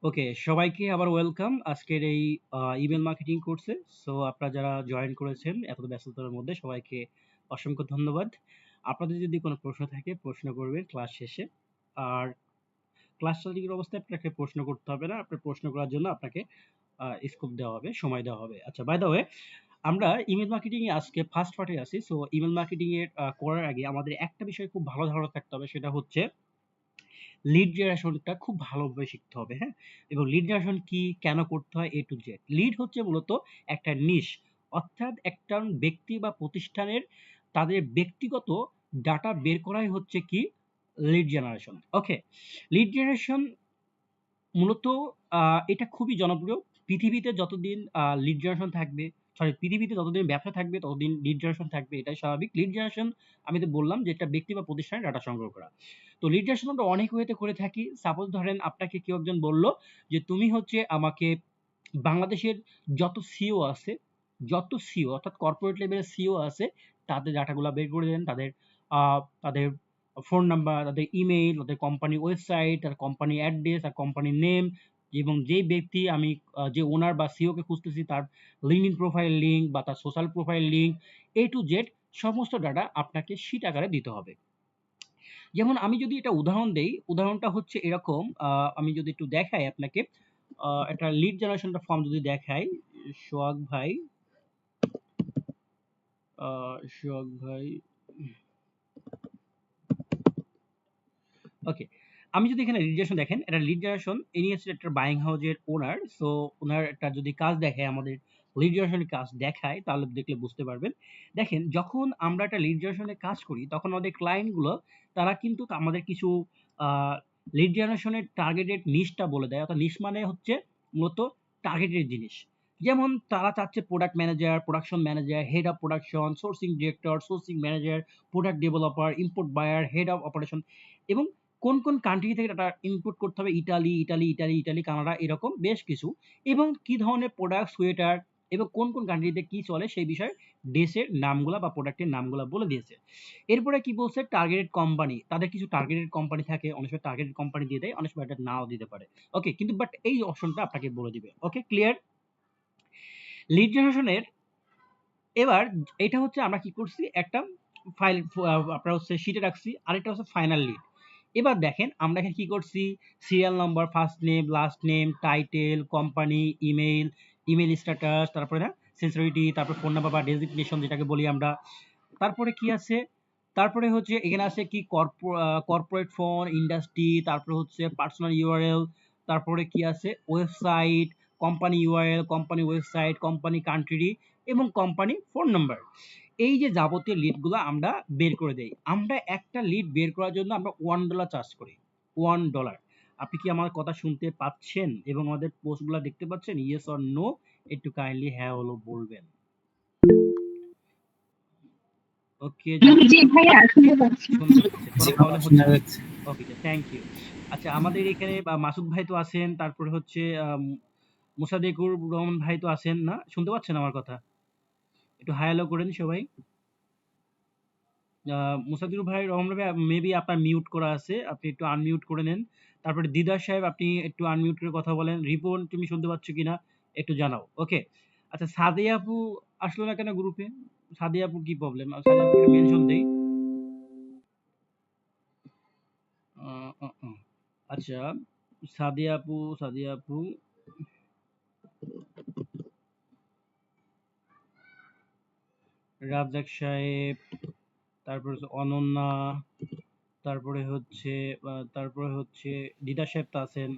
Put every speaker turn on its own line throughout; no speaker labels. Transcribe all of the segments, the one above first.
ওকে, সবাইকে আবার ওয়েলকাম আজকের এই ইমেল মার্কেটিং কোর্সে। সো আপনারা যারা জয়েন করেছেন এত ব্যস্ততার মধ্যে সবাইকে অসংখ্য ধন্যবাদ। আপনাদের যদি কোনো প্রশ্ন থাকে প্রশ্ন করবেন ক্লাস শেষে। আর ক্লাস চালিয়ে অবস্থায় আপনাকে প্রশ্ন করতে হবে না, আপনার প্রশ্ন করার জন্য আপনাকে স্কোপ দেওয়া হবে, সময় দেওয়া হবে। আচ্ছা, বাই দ্য ওয়ে, আমরা ইমেল মার্কেটিং এ আজকে ফার্স্ট পার্টে আছি। সো ইমেল মার্কেটিং এর করার আগে আমাদের একটা বিষয় খুব ভালো ধারণা থাকতে হবে, সেটা হচ্ছে লিড জেনারেশনটা খুব ভালোভাবে শিখতে হবে, হ্যাঁ? এবং লিড জেনারেশন কি, কেন করতে হয়, এ টু জেড। লিড হচ্ছে মূলত একটা নিশ, অর্থাৎ একটা ব্যক্তি বা প্রতিষ্ঠানের তাদের ব্যক্তিগত ডাটা বের করাই হচ্ছে কি লিড জেনারেশন। ওকে, লিড জেনারেশন মূলত এটা খুবই জনপ্রিয়। পৃথিবীতে যতদিন লিড জেনারেশন থাকবে, পৃথিবীতে যতদিন ব্যবসা থাকবে ততদিন লিড জেনারেশন থাকবে, এটাই স্বাভাবিক। লিড জেনারেশন আমি তো বললাম যে এটা ব্যক্তি বা প্রতিষ্ঠানের ডাটা সংগ্রহ করা। তো লিড জেনারেশন আমরা অনেক ওয়েতে করে থাকি। সাপোজ ধরেন আপনাকে কেউ একজন বলল যে তুমি হচ্ছে আমাকে বাংলাদেশের যত সিও অর্থাৎ কর্পোরেট লেভেলের সিও আছে তাদের ডাটাগুলা বের করে দেন, তাদের ফোন নাম্বার, তাদের ইমেইল, তাদের কোম্পানি ওয়েবসাইট, তার কোম্পানি অ্যাড্রেস আর কোম্পানির নেম, এবং যেই ব্যক্তি আমি যে ওনার বা সিও কে খুঁজতেছি তার লিঙ্কডইন প্রোফাইল লিংক বা তার social profile link, A to Z সমস্ত ডাটা আপনাকে শীট আকারে দিতে হবে। যেমন আমি যদি এটা উদাহরণ দেই, উদাহরণটা হচ্ছে এরকম, আমি যদি একটু দেখাই আপনাকে, একটা লিড জেনারেশনটা ফর্ম যদি দেখাই, সোহাগ ভাই, সোহাগ ভাই, ওকে, আমি যদি এখানে লিড জেনারেশন দেখেন, এটা লিড জেনারেশন, ইনি হচ্ছে একটা বাইং হাউজের ওনার। সো ওনার একটা যদি কাজ দেখায়, আমাদের লিড জেনারেশনের কাজ দেখায়, তাহলে দেখলে বুঝতে পারবেন। দেখেন, যখন আমরা একটা লিড জেনারেশনের কাজ করি তখন আমাদের ক্লায়েন্ট গুলো তারা কিন্তু আমাদের কিছু লিড জেনারেশনের টার্গেটেড নিশটা বলে দেয়। অর্থাৎ নিশ মানে হচ্ছে মূলত টার্গেটেড জিনিস। যেমন তারা চাচ্ছে product manager, production manager, head of production, sourcing director, sourcing manager, product developer, import buyer, head of operation, এবং কোন কোন কান্ট্রি থেকে ডাটা ইনপুট করতে হবে, ইটালি, কানাডা, এরকম বেশ কিছু, এবং কি ধরনের প্রোডাক্ট, সোয়েটার, এবং কোন কোন কান্ট্রিতে কি চলে সেই বিষয়ে দেশের নামগুলা বা প্রোডাক্টের নামগুলা বলে দিয়েছে। এরপরে কি বলছে, টার্গেটেড কোম্পানি, তাদের কিছু টার্গেটেড কোম্পানি থাকে, অনেক সময় টার্গেটেড কোম্পানি দিয়ে দেয়, অনেক সময় এটা নাও দিতে পারে। ওকে, কিন্তু বাট এই অপশনটা আপনাকে বলে দিবে। ওকে, ক্লিয়ার? লিড জেনারেশনের এবার এটা হচ্ছে আমরা কি করছি, একটা ফাইল আপনার হচ্ছে শিটে রাখছি, আরেকটা হচ্ছে ফাইনাল লিড। এবার দেখেন আমরা এখানে কি করছি, serial number, first name, last name, title, company, email, email status, তারপরে না সিনসিয়ারিটি, তারপর ফোন নাম্বার বা ডেজিগনেশন যেটাকে বলি আমরা। তারপরে কি আছে, তারপরে হচ্ছে এখানে আছে কি কর্পোরেট ফোন, ইন্ডাস্ট্রি, তারপরে হচ্ছে পার্সোনাল ইউআরএল, তারপরে কি আছে website, company URL, company website, company country, এবং কোম্পানি ফোন নাম্বার। এই যে যাবতীয় লিডগুলো আমরা বের করে দেই। আমরা একটা লিড বের করার জন্য আমরা $1 চার্জ করি, $1। আপনি কি আমার কথা শুনতে পাচ্ছেন এবং আমাদের পোস্টগুলো দেখতে পাচ্ছেন? ইয়েস অর নো একটু কাইন্ডলি হ্যাঁ হলো বলবেন। ওকে,
জি ভাইয়া, শুনতে পাচ্ছি।
শুনতে পাচ্ছে, কোনো
জি বাবা,
প্রবলেম
শোনা
হচ্ছে না?
যাচ্ছে।
ওকে, থ্যাংক ইউ। আচ্ছা, আমাদের এখানে মাসুদ ভাই তো আছেন, তারপরে হচ্ছে মোসাদ্দেকুর রহমান ভাই তো আছেন না? শুনতে পাচ্ছেন আমার কথা? একটু হাই হ্যালো করেন সবাই। মুসাদ্দিকুর ভাই, রহমান ভাই, মেবি আপনার মিউট করা আছে, আপনি একটু আনমিউট করে নেন। তারপরে দিদার সাহেব, আপনি একটু আনমিউট করে কথা বলেন। রিপন, তুমি শুনতে পাচ্ছ কিনা একটু জানাও। ওকে, আচ্ছা, সাদিয়া আপু আসলো না কেন গ্রুপে? সাদিয়া আপুর কি প্রবলেম? সাদিয়া আপুকে মেনশন দেই। আচ্ছা, সাদিয়া আপু, রাজ্জাক সাহেব, তারপরে হচ্ছে অনন্যা, তারপরে হচ্ছে দিদা সাহেব তো আছেন,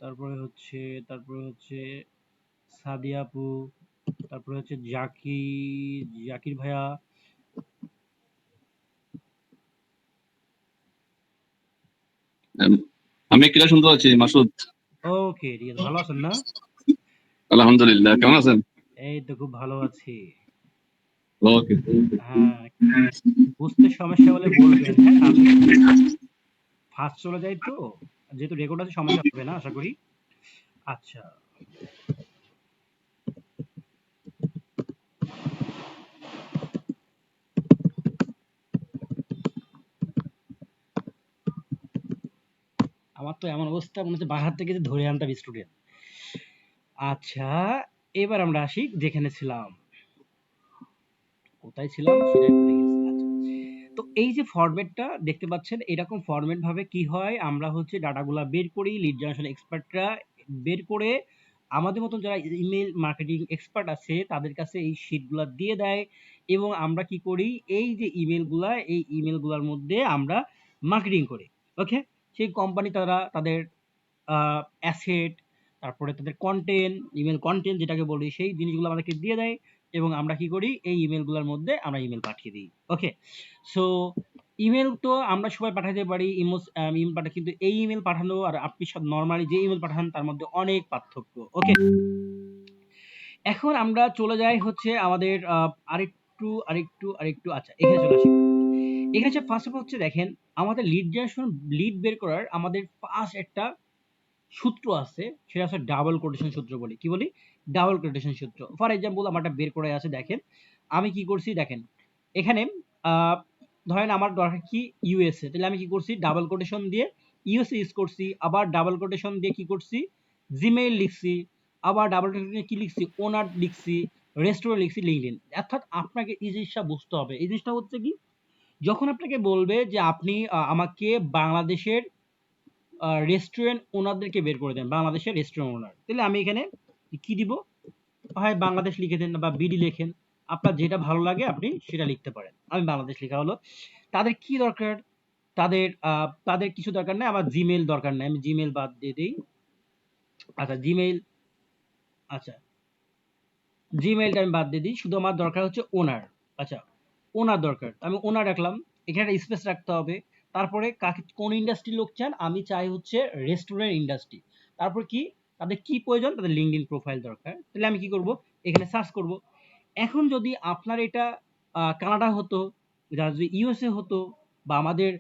তারপরে হচ্ছে তারপরে হচ্ছে সাদিয়া আপু, তারপরে হচ্ছে জাকির ভাইয়া।
আমি কিরা শুনতে পাচ্ছি মাসুদ।
ওকে, ঠিক আছে, ভালো আছেন না?
আলহামদুলিল্লাহ, কেমন আছেন?
এই তো খুব ভালো আছি।
ওকে।
হ্যাঁ, বুঝতে সমস্যা হলে বলবেন, হ্যাঁ? আমি ফার্স্ট চলে যাই তো, যেহেতু রেকর্ড আছে সমস্যা হবে না আশা করি। আচ্ছা, আমার তো এমন অবস্থা মনে হচ্ছে বাহার থেকে যে ধরে আনতাম স্টুডেন্ট। আচ্ছা, এবার আমরা আসি যেখানে ছিলাম। কোথায় ছিলাম সেটাই ভুলে গেছি। আচ্ছা, তো এই যে ফরম্যাটটা দেখতে পাচ্ছেন, এরকম ফরম্যাট ভাবে কি হয়, আমরা হচ্ছে ডাটাগুলা বের করি, লিড জেনারেশন এক্সপার্টরা বের করে আমাদের মতন যারা ইমেল মার্কেটিং এক্সপার্ট আছে তাদের কাছে এই শিটগুলা দিয়ে দেয়, এবং আমরা কি করি, এই যে ইমেলগুলা, এই ইমেলগুলার মধ্যে আমরা মার্কেটিং করি। ওকে, সেই কোম্পানি তারা তাদের অ্যাসেট, তারপরে তাদের কন্টেন্ট, ইমেল কন্টেন্ট যেটাকে বলি, সেই জিনিসগুলো আমাদেরকে দিয়ে দেয়, এবং আমরা কি করি, এই ইমেলগুলোর মধ্যে আমরা ইমেল পাঠিয়ে দিই। ওকে, সো ইমেল তো আমরা সবাই পাঠাতে পারি, ইমেল পাঠা, কিন্তু এই ইমেল পাঠানো আর আপনি সব নর্মালি যে ইমেল পাঠান তার মধ্যে অনেক পার্থক্য। ওকে, এখন আমরা চলে যাই হচ্ছে আমাদের আরেকটু আচ্ছা, এখানে চলে আসি। এখানে হচ্ছে ফার্স্ট অফ হচ্ছে দেখেন, আমাদের লিড জেনারেশন, লিড বের করার আমাদের ফার্স্ট একটা সূত্র আছে, সেটা হচ্ছে ডাবল কোটেশন সূত্র বলি। কি বলি? ডাবল কোটেশন সূত্র। ফর এক্সাম্পল আমারটা বের করে আছে, দেখেন আমি কি করছি, দেখেন এখানে আহ, ধরেন আমার দরকার কি ইউএসএ, তাহলে আমি কি করছি, ডাবল কোটেশন দিয়ে ইউএসএ ইউজ করছি, আবার ডাবল কোটেশন দিয়ে কি করছি, জিমেইল লিখছি, আবার ডাবল কোটেশন দিয়ে কি লিখছি, ওনার লিখছি, রেস্টুরেন্ট লিখছি, লিঙ্কডইন। অর্থাৎ আপনাকে এই জিনিসটা বুঝতে হবে। এই জিনিসটা হচ্ছে কি, যখন আপনাকে বলবে যে আপনি আমাকে বাংলাদেশের রেস্টুরেন্ট ওনারদেরকে বের করে দেন, বাংলাদেশের রেস্টুরেন্ট ওনার, তাহলে আমি এখানে কি দিব, হয় বাংলাদেশ লিখে দেন বা বিডি লেখেন, আপনার যেটা ভালো লাগে আপনি সেটা লিখতে পারেন। আমি বাংলাদেশ লেখা হলো। তাদের কি দরকার, তাদের কিছু দরকার নেই, আমার জিমেইল দরকার নেই, আমি জিমেইল বাদ দিয়ে দিই। আচ্ছা জিমেইল, আচ্ছা জিমেইলটা আমি বাদ দিয়ে দিই, শুধু আমার দরকার হচ্ছে ওনার। আচ্ছা, ওনার দরকার, আমি ওনার রাখলাম, এখানে একটা স্পেস রাখতে হবে। তারপরে কাকে, কোন ইন্ডাস্ট্রি লোক চান, আমি চাই হচ্ছে রেস্টুরেন্ট ইন্ডাস্ট্রি। তারপর কি, তাদের কি প্রয়োজন, তাদের লিঙ্কডইন প্রোফাইল দরকার, তাহলে আমি কি করব, এখানে সার্চ করব। এখন যদি আপনার এটা কানাডা হতো, যদি ইউএসএ হতো, বা আমাদের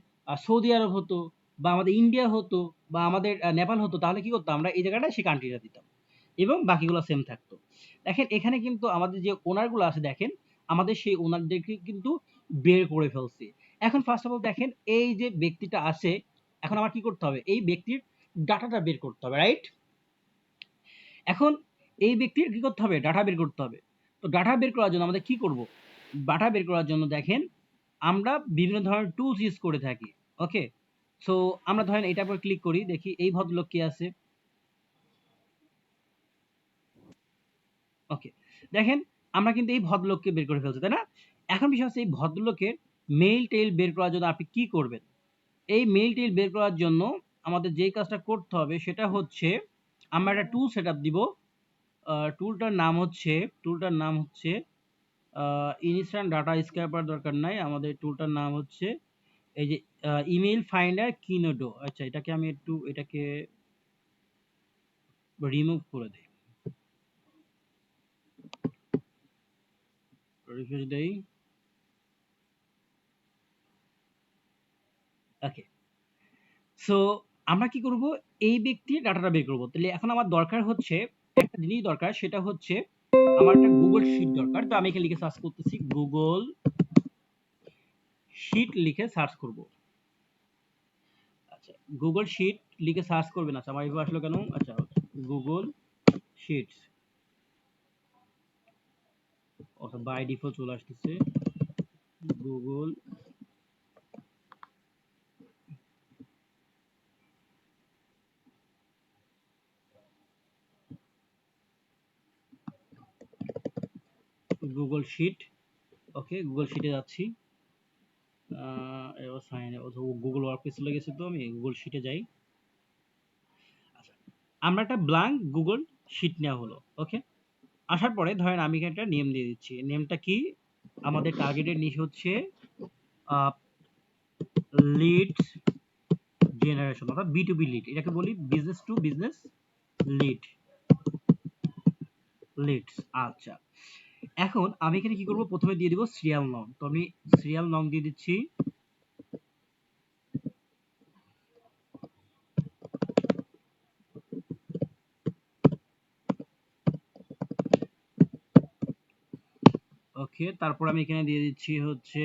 সৌদি আরব হতো, বা আমাদের ইন্ডিয়া হতো, বা আমাদের নেপাল হতো, তাহলে কি করতাম, আমরা এই জায়গাটায় সেই কান্ট্রিটা দিতাম এবং বাকিগুলো সেম থাকতো। দেখেন এখানে কিন্তু আমাদের যে ওনারগুলো আছে, দেখেন আমাদের সেই ওনারদেরকে কিন্তু বের করে ফেলছি। এখন ফার্স্ট অফ অল দেখেন, এই যে ব্যক্তিটা আছে, এখন আমার কি করতে হবে, এই ব্যক্তির ডাটাটা বের করতে হবে, রাইট? এখন এই ব্যক্তির কি করতে হবে, ডাটা বের করতে হবে। তো ডাটা বের করার জন্য আমাদের কি করব, ডাটা বের করার জন্য দেখেন আমরা বিভিন্ন ধরনের টুলস ইউজ করে থাকি। ওকে, সো আমরা ধরেন এটার উপর ক্লিক করি, দেখি এই ভদ্রলোক কি আছে। ওকে, দেখেন আমরা কিন্তু এই ভদ্রলোককে বের করে ফেলছি, তাই না? এখন বিষয় হচ্ছে এই ভদ্রলোকের মেইল টেইল বের করার জন্য আপনি কি করবেন। এই মেইল টেইল বের করার জন্য আমাদের যেই কাজটা করতে হবে সেটা হচ্ছে, আমরা একটা টুল সেট আপ দিব। টুলটার নাম হচ্ছে ইনস্ট্যান্ট ডাটা স্ক্র্যাপার, দরকার নাই আমাদের। টুলটার নাম হচ্ছে এই যে ইমেইল ফাইন্ডার কিনোডো। আচ্ছা, এটাকে রিমুভ করে দেই, রিফ্রেশ দেই। ওকে, সো আমরা কি করব, এই ব্যক্তির ডাটাটা বের করব। তাহলে এখন আমার দরকার হচ্ছে, একটা জিনিস দরকার, সেটা হচ্ছে আমার একটা গুগল শিট দরকার। তো আমি এখানে লিখে সার্চ করতেছি, গুগল শিট লিখে সার্চ করব। আচ্ছা, গুগল শিট লিখে সার্চ করবেন। আচ্ছা, আমার এভাবে আসলো কেন? আচ্ছা, গুগল শিটস, অর্থাৎ বাই ডিফল্ট চলে আসতেছে গুগল গুগল শিট। ওকে, গুগল শিটে যাচ্ছি। এবার সাইন, গুগল ওয়ার্কপ্লেস চলে গেছে, তো আমি গুগল শিটে যাই। আচ্ছা, আমরা একটা ব্ল্যাঙ্ক গুগল শিট নেওয়া হলো। ওকে, আসার পরে ধরেন আমি এখানে একটা নেম দিয়ে দিচ্ছি। নেমটা কি, আমাদের টার্গেটের নিশ হচ্ছে লিডস জেনারেশন, অর্থাৎ বি2বি লিড, এটাকে বলি business to business lead, leads. আচ্ছা, এখন আমি এখানে কি করব, প্রথমে দিয়ে দিব সিরিয়াল নং। তো আমি সিরিয়াল নং দিয়ে দিচ্ছি। ওকে, তারপর আমি এখানে দিয়ে দিচ্ছি হচ্ছে,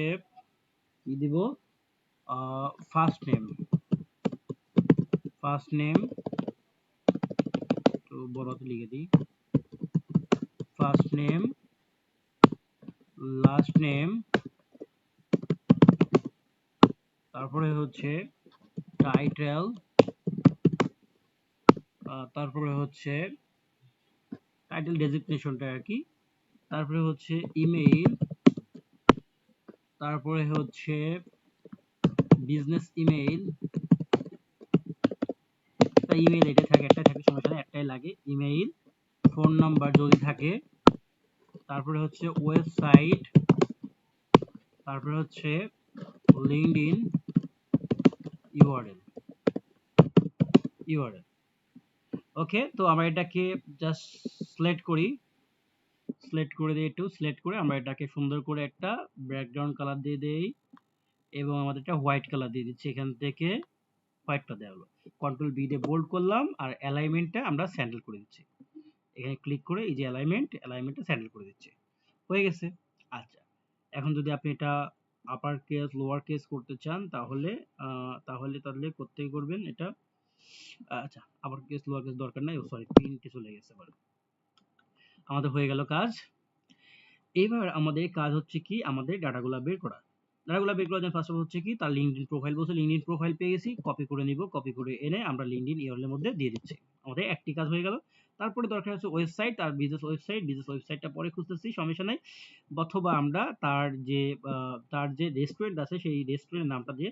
কি দিব, ফার্স্ট নেম, ফার্স্ট নেম, তো বড়তে লিখে দিই, ফার্স্ট নেম, লাস্ট নেম, তারপরে হচ্ছে টাইটেল, তারপরে হচ্ছে টাইটেল ডেজিগনেশনটা আর কি, তারপরে হচ্ছে ইমেইল, তারপরে হচ্ছে বিজনেস ইমেইল, একটা ইমেইল এটা থাকে, একটা থাকে, সমস্যা নেই, একটাই লাগে ইমেইল, ফোন নাম্বার যদি থাকে, তারপরে হচ্ছে ওয়েবসাইট, তারপরে হচ্ছে লিঙ্কডইন ইউআরএল, ওকে। তো আমরা এটাকে জাস্ট সিলেক্ট করি, সিলেক্ট করে দিই, একটু সিলেক্ট করে আমরা এটাকে সুন্দর করে একটা ব্যাকগ্রাউন্ড কালার দিয়ে দেই এবং আমাদের একটা হোয়াইট কালার দিয়ে দিচ্ছি, এখান থেকে হোয়াইটটা দেওয়া হলো, কন্ট্রোল বি দিয়ে বোল্ড করলাম আর অ্যালাইনমেন্টটা আমরা স্যান্ডেল করে দিচ্ছি, এখানে ক্লিক করে এই যে অ্যালাইনমেন্টটা স্যান্ডেল করে দিচ্ছি, হয়ে গেছে। আচ্ছা, এখন যদি আপনি এটা আপার কেস লোয়ার কেস করতে চান তাহলে তাহলে কোত্থেকে করবেন এটা, আচ্ছা আপার কেস লোয়ার কেস দরকার নাই, ও সরি প্রিন্টে চলে গেছে, এবার আমাদের হয়ে গেল কাজ। এবার আমাদের কাজ হচ্ছে কি আমাদের ডাটাগুলো বের করা, ফার্স্ট অফ হচ্ছে কি তার লিঙ্কডইন প্রোফাইল, বলছে লিঙ্কডইন প্রোফাইল পেয়ে গেছি, কপি করে নিব, কপি করে এনে আমরা লিঙ্কডইন ইউআরএল এর মধ্যে দিয়ে দিচ্ছি, আমাদের একটি কাজ হয়ে গেল। তারপরে দরকার আছে ওয়েবসাইট আর বিজনেস ওয়েবসাইটটা পরে খুঁজতেছি, সমস্যা নাই, অথবা আমরা তার যে রেস্টুরেন্ট আছে সেই রেস্টুরেন্টের নামটা দিয়ে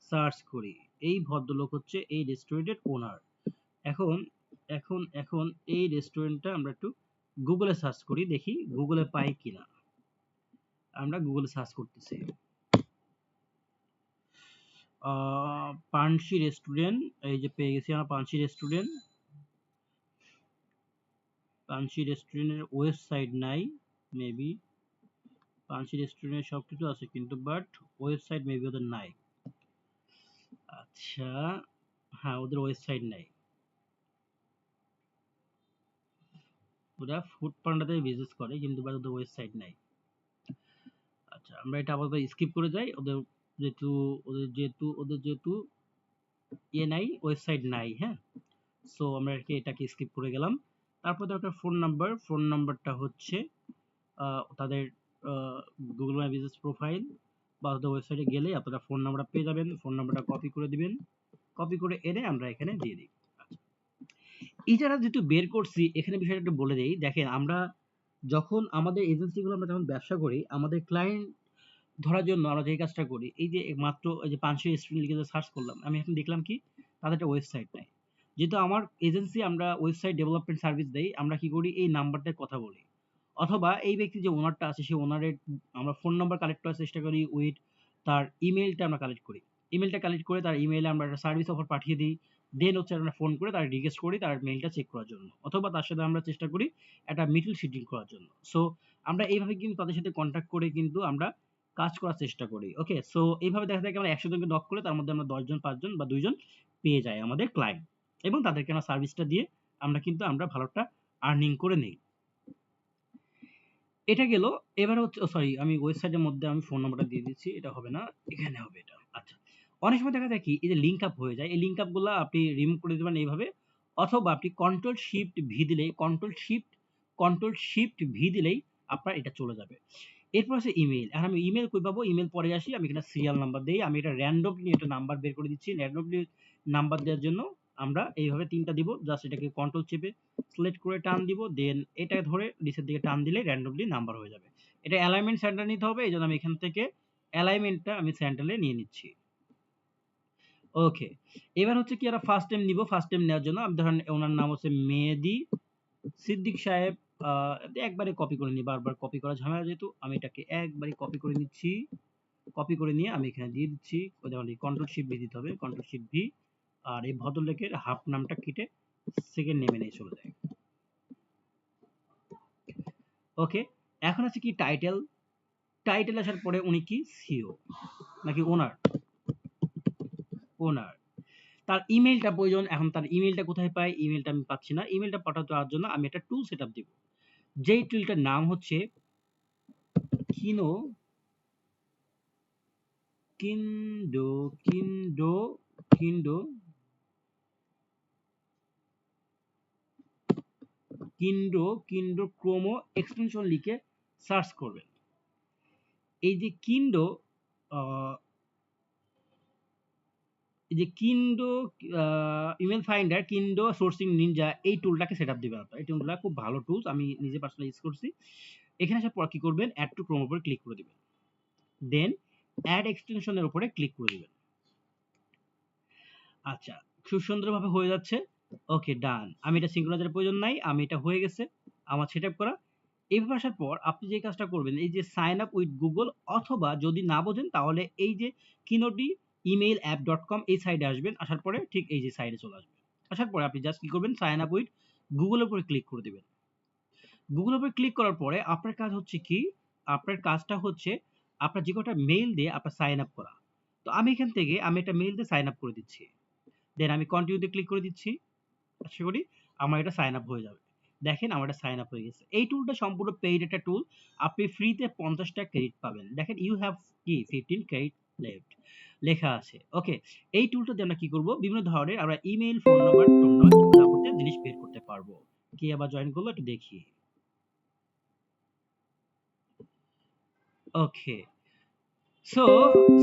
সার্চ করি, এই ভদ্রলোক হচ্ছে এই রেস্টুরেন্টের ওনার। এখন এখন এখন এই রেস্টুরেন্টটা আমরা একটু গুগলে সার্চ করি, দেখি গুগলে পাই কিনা, আমরা গুগলে সার্চ করতেছি পানসি রেস্টুরেন্ট, এই যে পেয়ে গেছি আমরা পানসি রেস্টুরেন্টের ওয়েবসাইট নাই, মেবি পানসি রেস্টুরেন্টের সবকিছু আছে কিন্তু বাট ওয়েবসাইট মেবি ওদের নাই। আচ্ছা, হ্যাঁ ওদের ওয়েবসাইট নাই, ওরা ফুড পান্ডাতে বিজনেস করে কিন্তু বাট ওদের ওয়েবসাইট নাই। আচ্ছা, আমরা এটা আপাতত স্কিপ করে যাই, ওদের যেহেতু নাই, ওয়েবসাইট নাই, হ্যাঁ। সো আমরা এটাকে স্কিপ করে গেলাম। তারপর দরকার ফোন নাম্বারটা হচ্ছে তাদের গুগল মাই বিজনেস প্রোফাইল বা তাদের ওয়েবসাইটে গেলে আপনারা ফোন নাম্বারটা পেয়ে যাবেন, ফোন নাম্বারটা কপি করে দিবেন, কপি করে এনে আমরা এখানে দিয়ে দিই। আচ্ছা, এছাড়া যেহেতু বের করছি এখানে বিষয়টা একটু বলে দেই, দেখেন আমরা যখন আমাদের এজেন্সিগুলো আমরা যখন ব্যবসা করি, আমাদের ক্লায়েন্ট ধরার জন্য আমরা যে কাজটা করি, এই যে মাত্র এই যে 500 স্টুডেন্ট লিখে সার্চ করলাম, আমি এখন দেখলাম কি তাদের একটা ওয়েবসাইট নাই, যেহেতু আমার এজেন্সি আমরা ওয়েবসাইট ডেভেলপমেন্ট সার্ভিস দেই, আমরা কি করি এই নাম্বারটায় কথা বলি, অথবা এই ব্যক্তি যে ওনারটা আছে সেই ওনারের আমরা ফোন নাম্বার কালেক্ট করার চেষ্টা করি, উইথ তার ইমেলটা আমরা কালেক্ট করি, ইমেলটা কালেক্ট করে তার ইমেইলে আমরা একটা সার্ভিস অফার পাঠিয়ে দিই, দেন হচ্ছে আমরা ফোন করে তার রিকোয়েস্ট করি তার মেইলটা চেক করার জন্য, অথবা তার সাথে আমরা চেষ্টা করি একটা মিটল শিডিউল করার জন্য। সো আমরা এইভাবে কিন্তু তাদের সাথে কন্ট্যাক্ট করে কিন্তু আমরা কাজ করার চেষ্টা করি, ওকে। সো এইভাবে দেখা যায় আমরা 100 জনকে নক করে তার মধ্যে আমরা 10 জন 5 জন বা 2 জন পেয়ে যাই আমাদের ক্লায়েন্ট, এবং তাদেরকে আমরা সার্ভিসটা দিয়ে আমরা ভালো একটা আর্নিং করে নেই। এটা গেল। এবার হচ্ছে সরি আমি ওয়েবসাইটের মধ্যে আমি ফোন নাম্বারটা দিয়ে দিচ্ছি, এটা হবে না, এখানে হবে এটা। আচ্ছা, অনেক সময় দেখা যায় কি এই যে লিঙ্ক আপ হয়ে যায়, এই লিঙ্ক আপ গুলো আপনি রিমুভ করে দিবেন এইভাবে, অথবা আপনি কন্ট্রোল শিফট ভি দিলেই আপনার এটা চলে যাবে। এরপর আছে ইমেইল, আর আমি ইমেইল কই পাবো, ইমেইল পরে আসি, আমি এখানে সিরিয়াল নাম্বার দেই, আমি এটা র্যান্ডমলি একটা নাম্বার বের করে দিচ্ছি, র্যান্ডমলি নাম্বার দেওয়ার জন্য আমরা এইভাবে 3টা দিব, জাস্ট এটাকে কন্ট্রোল চেপে সিলেক্ট করে টান দিব, দেন এটা ধরে নিচের দিকে টান দিলে র্যান্ডমলি নাম্বার হয়ে যাবে। এটা অ্যালাইনমেন্ট সেন্টার নিতে হবে, এই জন্য আমি এখান থেকে অ্যালাইনমেন্টটা আমি সেন্টারে নিয়ে নিচ্ছি, ওকে। এবার হচ্ছে কি আমরা ফার্স্ট টাইম নিব, ফার্স্ট টাইম নেওয়ার জন্য আমি ধরেন ওনার নাম হচ্ছে মেহেদি সিদ্দিক সাহেব, একবারে কপি করে নিই, বারবার কপি করা ঝামেলা যেহেতু আমি এটাকে একবারে কপি করে নিচ্ছি, কপি করে নিয়ে আমি এখানে দিয়ে দিচ্ছি, ওই দেখুন কন্ট্রোল শিফট ভি দিতে হবে, কন্ট্রোল শিফট ভি, আর এই ভদ্রলোকের হাফ নামটা কেটে সেকেন্ড নেমে নিয়ে চলে যায়, ওকে। এখন আছে কি টাইটেল আসার পরে উনি কি সিও নাকি ওনার তার ইমেলটা প্রয়োজন, এখন তার ইমেলটা কোথায় পাই, ইমেলটা আমি পাচ্ছি না, ইমেলটা পাঠাতে যাওয়ার জন্য আমি একটা টুল সেটআপ দিব, যেই টুলটার নাম হচ্ছে কিনো কিন্ডো কিন্ডো কিন্ডো কিন্ডো ক্রোমো এক্সটেনশন লিখে সার্চ করবেন। এই যে কিন্ডো ইমেল ফাইন্ডার, কিন্ডো সোর্সিং নিনজা, এই টুলটাকে সেট আপ দিবেন আপনার। এই টুলটা খুব ভালো টুলস, আমি নিজে পার্সোনালি ইউজ করছি। এখানে আসার পর কি করবেন, অ্যাড টু ক্রোম উপরে ক্লিক করে দিবেন, দেন অ্যাড এক্সটেনশনের উপরে ক্লিক করে দিবেন। আচ্ছা, খুব সুন্দরভাবে হয়ে যাচ্ছে। ওকে, ডান। আমি এটা সিঙ্ক্রোনাইজারের প্রয়োজন নাই, আমি এটা হয়ে গেছে আমার সেটআপ করা। এইভাবে আসার পর আপনি যে কাজটা করবেন, এই যে সাইন আপ উইথ গুগল, অথবা যদি না বোঝেন তাহলে এই যে কিনোডি ইমেইল অ্যাপ .com এই সাইডে আসবেন। আসার পরে ঠিক এই যে সাইডে চলে আসবেন। আসার পরে আপনি জাস্ট কি করবেন, সাইন আপ উইথ গুগলের উপরে ক্লিক করে দিবেন। গুগলের উপরে ক্লিক করার পরে আপনার কাজ হচ্ছে কি, আপনার কাজটা হচ্ছে আপনার যে কটা মেইল দিয়ে আপনার সাইন আপ করা। তো আমি এখান থেকে আমি একটা মেইল দিয়ে সাইন আপ করে দিচ্ছি, দেন আমি কন্টিনিউতে ক্লিক করে দিচ্ছি। আশা করি আমার এটা সাইন আপ হয়ে যাবে। দেখেন আমার এটা সাইন আপ হয়ে গেছে। এই টুলটা সম্পূর্ণ পেইড একটা টুল, আপনি ফ্রিতে 50টা ক্রেডিট পাবেন। দেখেন ইউ হ্যাভ কি 15 ক্রেডিট লেফট লেখা আছে। ওকে, এই টুলটা দিয়ে আমরা কি করব, বিভিন্ন ধরনের আমরা ইমেইল, ফোন নাম্বার, যাবতীয় জিনিস বের করতে পারবো। কে আবার জয়েন করলো একটু দেখি। ওকে, সো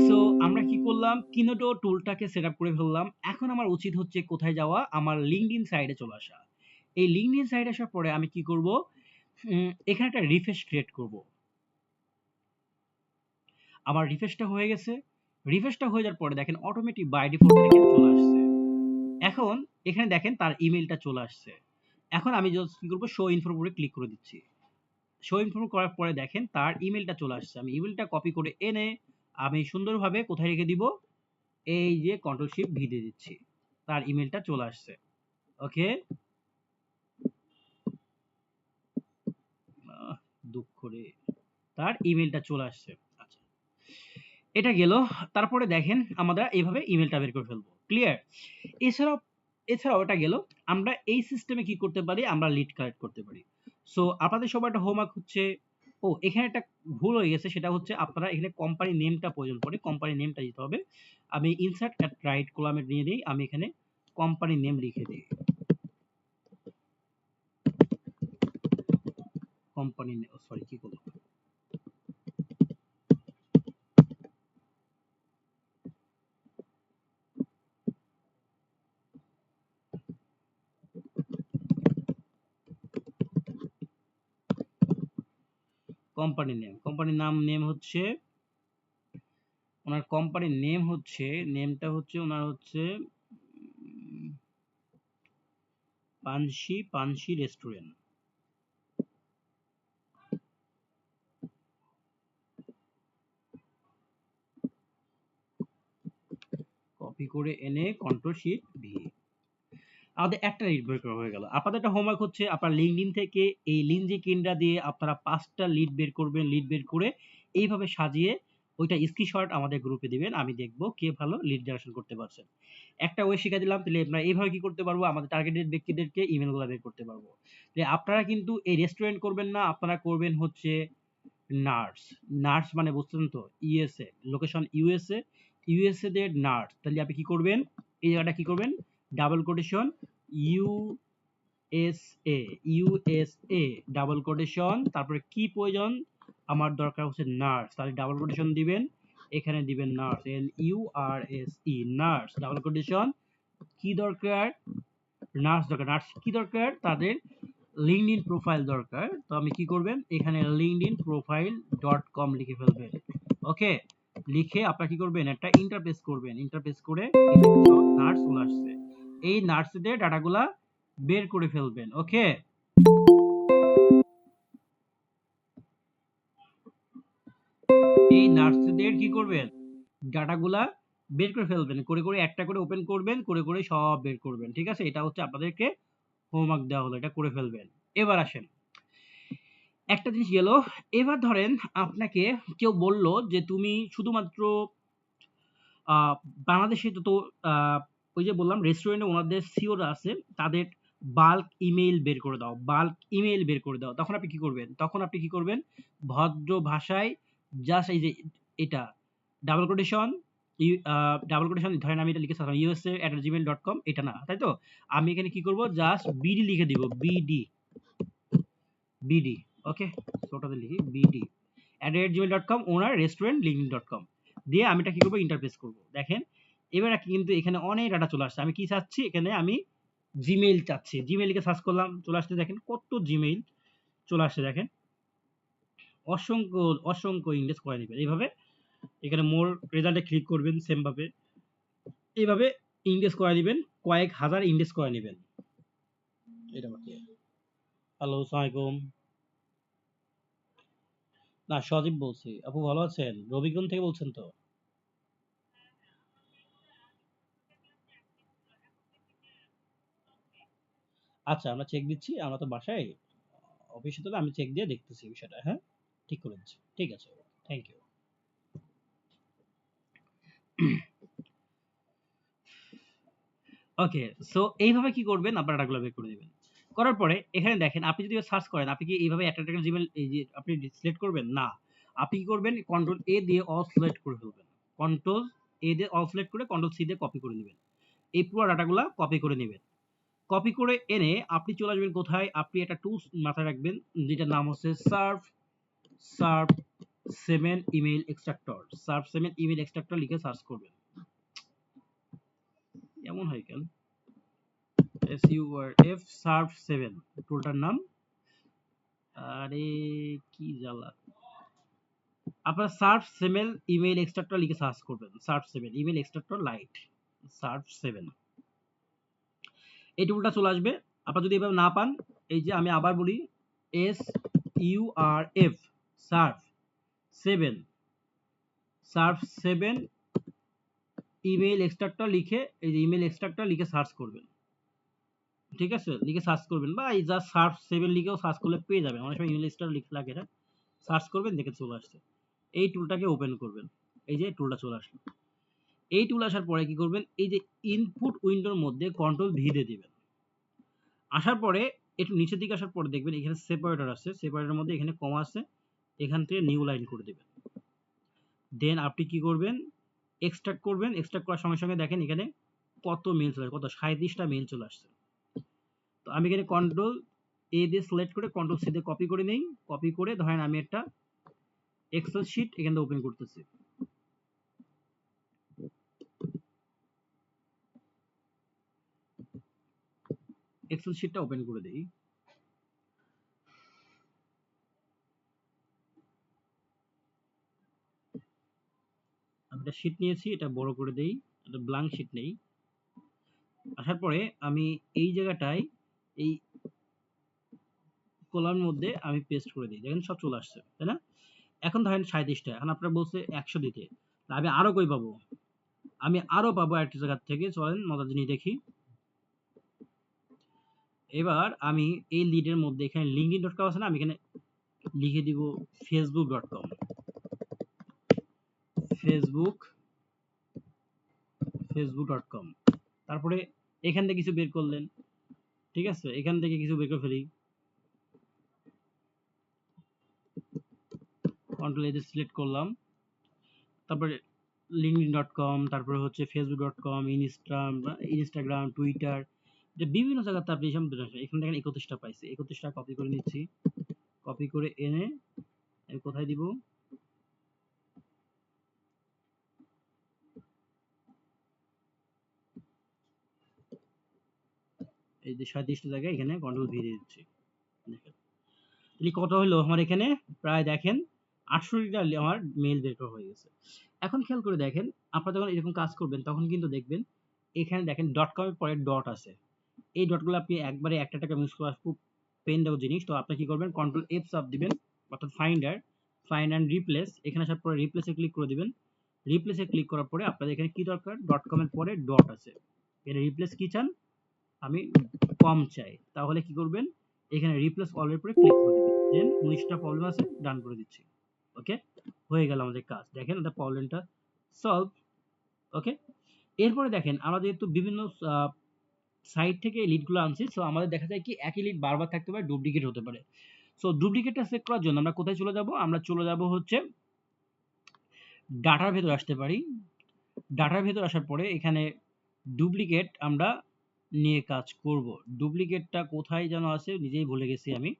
সো আমরা কি করলাম, কিনোডো টুলটাকে সেট আপ করে ফেললাম। এখন আমার উচিত হচ্ছে কোথায় যাওয়া, আমার লিঙ্কডইন সাইডে চলে আসা। এই লিঙ্কডইন সাইডে আসার পরে আমি কি করব, এখানে একটা রিফ্রেশ ক্রিয়েট করব। আমার রিফ্রেশটা হয়ে গেছে। রিফ্রেশটা হয়ে যাওয়ার পরে দেখেন অটোমেটিক বাই ডিফল্ট থেকে চলে আসছে। এখন এখানে দেখেন তার ইমেলটা চলে আসছে। এখন আমি জাস্ট কি করব, শো ইনফোর উপরে ক্লিক করে দিচ্ছি। শো ইনফো করার পরে দেখেন তার ইমেলটা চলে আসছে। আমি ইমেলটা কপি করে এনে আমি সুন্দরভাবে কোথায় রেখে দিব, এই যে কন্ট্রোল শিফট ভি দিয়ে দিচ্ছি, তার ইমেলটা চলে আসছে। ওকে, দুঃখ রে, তার ইমেলটা চলে আসছে। আচ্ছা, এটা গেল। তারপরে দেখেন আমরা এইভাবে ইমেলটা বের করে ফেলবো। ক্লিয়ার? এছাড়াও এছাড়াও এটা গেল। আমরা এই সিস্টেমে কি করতে পারি, আমরা লিড কালেক্ট করতে পারি। সো আপনাদের সবার একটা হোমওয়ার্ক হচ্ছে, ও এখানে একটা ভুল হয়ে গেছে, সেটা হচ্ছে আপনারা এখানে কোম্পানি নেমটা প্রয়োজন পড়ে, কোম্পানি নেমটা দিতে হবে। আমি ইনসার্ট অ্যাট রাইট কলামে নিয়ে দিই, আমি এখানে কোম্পানি নেম লিখে দিই। কোম্পানি নেম, সরি কি করলাম, কোম্পানির নেম হচ্ছে, ওনার কোম্পানির নেম হচ্ছে, নেমটা হচ্ছে ওনার হচ্ছে পানসি রেস্টুরেন্ট। কপি করে এনে কন্ট্রোল শিফট ভি, আমাদের একটা লিড বের করা হয়ে গেল। আপনাদের একটা হোমওয়ার্ক হচ্ছে, আপনার লিঙ্কডইন থেকে এই লিঞ্জি কিন্ডা দিয়ে আপনারা 5টা লিড বের করবেন। লিড বের করে এইভাবে সাজিয়ে ওইটা স্ক্রিনশট আমাদের গ্রুপে দিবেন, আমি দেখব কে ভালো লিড জেনারেশন করতে পারছেন। একটা ওয়ে শিখে দিলাম, তাহলে আমরা এইভাবে কি করতে পারবো, আমাদের টার্গেটেড ব্যক্তিদেরকে ইমেলগুলো বের করতে পারবো। তাহলে আপনারা কিন্তু এই রেস্টুরেন্ট করবেন না, আপনারা করবেন হচ্ছে নার্স। নার্স মানে বুঝছেন তো, ইউএসএ, লোকেশন ইউএসএ, ইউএসএ দের নার্স। তাহলে আপনি কি করবেন, এই জায়গাটা কি করবেন, double quotation USA double quotation, তারপরে কি প্রয়োজন, আমার দরকার হচ্ছে নার্স, তাহলে ডাবল কোটেশন দিবেন, এখানে দিবেন nurse, NURSE, nurse double quotation. কি দরকার, নার্স দরকার। নার্স কি দরকার, তাদের লিঙ্কডইন প্রোফাইল দরকার। তো আমি কি করবেন, এখানে linkedinprofile.com লিখে ফেলবেন। ওকে, লিখে আপনারা কি করবেন, একটা ইন্টারফেস করবেন। ইন্টারফেস করে নার্স চলে আসছে, এই নার্সদের ডাটাগুলা বের করে ফেলবেন। ওকে, এই নার্সদের কি করবেন, ডাটাগুলা বের করে ফেলবেন, করে করে একটা করে ওপেন করবেন, করে করে সব বের করবেন। ঠিক আছে, এটা হচ্ছে আপনাদেরকে হোমওয়ার্ক দেওয়া হলো, এটা করে ফেলবেন। এবার আসেন, একটা জিনিস গেল। এবার ধরেন আপনাকে কেউ বলল যে তুমি শুধুমাত্র বাংলাদেশে তো ওই যে বললাম রেস্টুরেন্টে ওনাদের সিওরা আছে, তাদের বাল্ক ইমেইল বের করে দাও, বাল্ক ইমেইল বের করে দাও। তখন আপনি কি করবেন, তখন আপনি কি করবেন, ভদ্র ভাষায় জাস্ট এই যে এটা ডাবল কোটেশন ধরেন আমি এটা লিখে সাজাম USA@gmail.com, এটা না, তাই তো? আমি এখানে কি করব, জাস্ট বিডি লিখে দিব, বিডি, বিডি, ওকে, ওটাতে লিখি বিডি @gmail.com ওনার রেস্টুরেন্ট linkedin.com দিয়ে আমি এটা কি করবো, ইন্টারফেস করব। দেখেন এবার কিন্তু এখানে অনেক ডাটা চলে আসছে। আমি কি চাচ্ছি, এখানে আমি জিমেইল চাচ্ছি, জিমেইল কে সার্চ করলাম, চলে আসছে দেখেন কত জিমেইল চলে আসছে, দেখেন অসংখ্য অসংখ্য ইন্ডেক্স করে নেবেন এইভাবে। এখানে মোর রেজাল্টে ক্লিক করবেন, সেম ভাবে এইভাবে ইন্ডেক্স করে দিবেন, কয়েক হাজার ইন্ডেক্স করে নেবেন। এটা বাকি। হ্যালো, আসসালামু আলাইকুম। না, সজীব বলছি। আপু ভালো আছেন? রবিগঞ্জ থেকে বলছেন তো? আচ্ছা, আমরা চেক দিচ্ছি। আমরা তো বাসায়, অফিসে তো আমি চেক দিয়ে দেখতেছি বিষয়টা। হ্যাঁ, ঠিক করে দিচ্ছি। ঠিক আছে, থ্যাংক ইউ। ওকে, সো এইভাবে কি করবেন, আপনার ডাটাগুলো বের করে দিবেন। করার পরে এখানে দেখেন, আপনি যদি সার্চ করেন, আপনি কি এইভাবে একটা জিমেল এই যে আপনি সিলেক্ট করবেন না, আপনি কি করবেন, কন্ট্রোল এ দিয়ে অল সিলেক্ট করে ফেলবেন। কন্ট্রোল এ দিয়ে অল সিলেক্ট করে কন্ট্রোল সি দিয়ে কপি করে নেবেন। এই পুরো ডাটাগুলো কপি করে নেবেন। কপি করে এনে আপনি চলে আসবেন কোথায়, আপনি একটা টুলস মাথায় রাখবেন যেটার নাম হচ্ছে serve serve 7 email extractor. Serve 7 email extractor লিখে সার্চ করবেন। এমন হয় কেন, SURF সার্ভ 7 টুলটার নাম। আরে কি জ্বালা, আপনার সার্ভ 7 ইমেইল এক্সট্রাক্টর লিখে সার্চ করবেন। Serve 7 email extractor light, serve 7 এই টুলটা চলে আসবে। আপনারা যদি এভাবে না পান, এই যে আমি আবার বলি, SURF serve 7 serve 7 email extractor লিখে, এই যে ইমেইল এক্সট্রাক্টর লিখে সার্চ করবেন। ঠিক আছে, লিখে সার্চ করবেন, বা এই যা সার্ভ 7 লিখেও সার্চ করলে পেয়ে যাবেন। অনেক সময় ইমেইল এক্সট্রাক্টর লিখে লাগে, এটা সার্চ করবেন, দেখে চলে আসছে। এই টুলটাকে ওপেন করবেন। এই যে টুলটা চলে আসলো। এই টুল আসার পরে কি করবেন, এই যে ইনপুট উইন্ডোর মধ্যে কন্ট্রোল ভি দিয়ে দিবেন। আসার পরে একটু নিচের দিকে আসার পরে দেখবেন এখানে সেপারেটর আছে, সেপারেটরের মধ্যে এখানে কমা আছে, এখান থেকে নিউ লাইন করে দিবেন। দেন আপনি কি করবেন, এক্সট্রাক্ট করবেন। এক্সট্রাক্ট করার সঙ্গে সঙ্গে দেখেন এখানে কত মেল চলে আসছে, কত 37টা মেল চলে আসছে। তো আমি এখানে কন্ট্রোল এ দিয়ে সিলেক্ট করে কন্ট্রোল সি দিয়ে কপি করে নেই। কপি করে ধরেন আমি একটা এক্সেল শিট এখান থেকে ওপেন করতেছি। এক্সেল শিটটা ওপেন করে দেই। আমি একটা শিট নিয়েছি, এটা বড় করে দেই, একটা ব্ল্যাঙ্ক শিট নেই। আসার পরে আমি এই জায়গাটায় এই কলামের মধ্যে আমি পেস্ট করে দিই, দেখেন সব চলে আসছে, তাই না? এখন ধরেন 37টা, এখন আপনার বলছে 100 দিতে, আমি আরো কই পাবো, আমি আরো পাবো একটা জায়গা থেকে। চলেন মজার জিনিস দেখি। এবার আমি এই লিডের মধ্যে এখানে linkedin.com আছে না, আমি এখানে লিখে দিব facebook.com। facebook.com, তারপরে এখান থেকে কিছু বের করলেন। ঠিক আছে, এখান থেকে কিছু বের করে ফেলি, কন্ট্রোল এ সিলেক্ট করলাম। তারপরে linkedin.com, তারপরে হচ্ছে facebook.com, ইনস্টাগ্রাম, টুইটার, যে বিভিন্ন জায়গাতে আপনি এসব এখান থেকে 31টা পাইছি। 31টা কপি করে নিচ্ছি। কপি করে এনে আমি কোথায় দিব, এই যে 37টা জায়গায় এখানে কন্ট্রোল ভি দিয়ে দিচ্ছি। দেখেন তাহলে কত হলো আমার এখানে, প্রায় দেখেন 68টা আমার মেইল বের করা হয়ে গেছে। এখন খেয়াল করে দেখেন, আপনারা যখন এরকম কাজ করবেন তখন কিন্তু দেখবেন এখানে দেখেন ডট কম এর পরে ডট আছে। এই ডটগুলো আপনি একবারে একটা টাকা ইউজ করা খুব পেন দেওয়া জিনিস। তো আপনি কি করবেন, কন্ট্রোল এফ চাপ দিবেন, অর্থাৎ ফাইন্ড অ্যান্ড রিপ্লেস, এখানে আসার পরে রিপ্লেসে ক্লিক করে দিবেন। রিপ্লেসে ক্লিক করার পরে আপনাদের এখানে কি দরকার, ডট কম এর পরে ডট আছে, এর রিপ্লেস কি চান, আমি কম চাই। তাহলে কি করবেন, এখানে রিপ্লেস অল এর পরে ক্লিক করে দিবেন। দেন 19টা প্রবলেম আছে, ডান করে দিচ্ছি। ওকে, হয়ে গেল আমাদের কাজ। দেখেন এটা প্রবলেমটা সলভ। ওকে, এরপরে দেখেন আমরা যেহেতু বিভিন্ন সাইট থেকে লিডগুলো আনছি, সো আমাদের দেখা যায় কি একই লিড বারবার থাকতে পারে, ডুপ্লিকেট হতে পারে। সো ডুপ্লিকেটটা চেক করার জন্য আমরা কোথায় চলে যাব, আমরা চলে যাব হচ্ছে ডাটার ভেতর আসতে পারি। ডাটার ভেতর আসার পরে এখানে ডুপ্লিকেট আমরা নিয়ে কাজ করব। ডুপ্লিকেটটা কোথায় যেন আছে, নিজেই ভুলে গেছি আমি।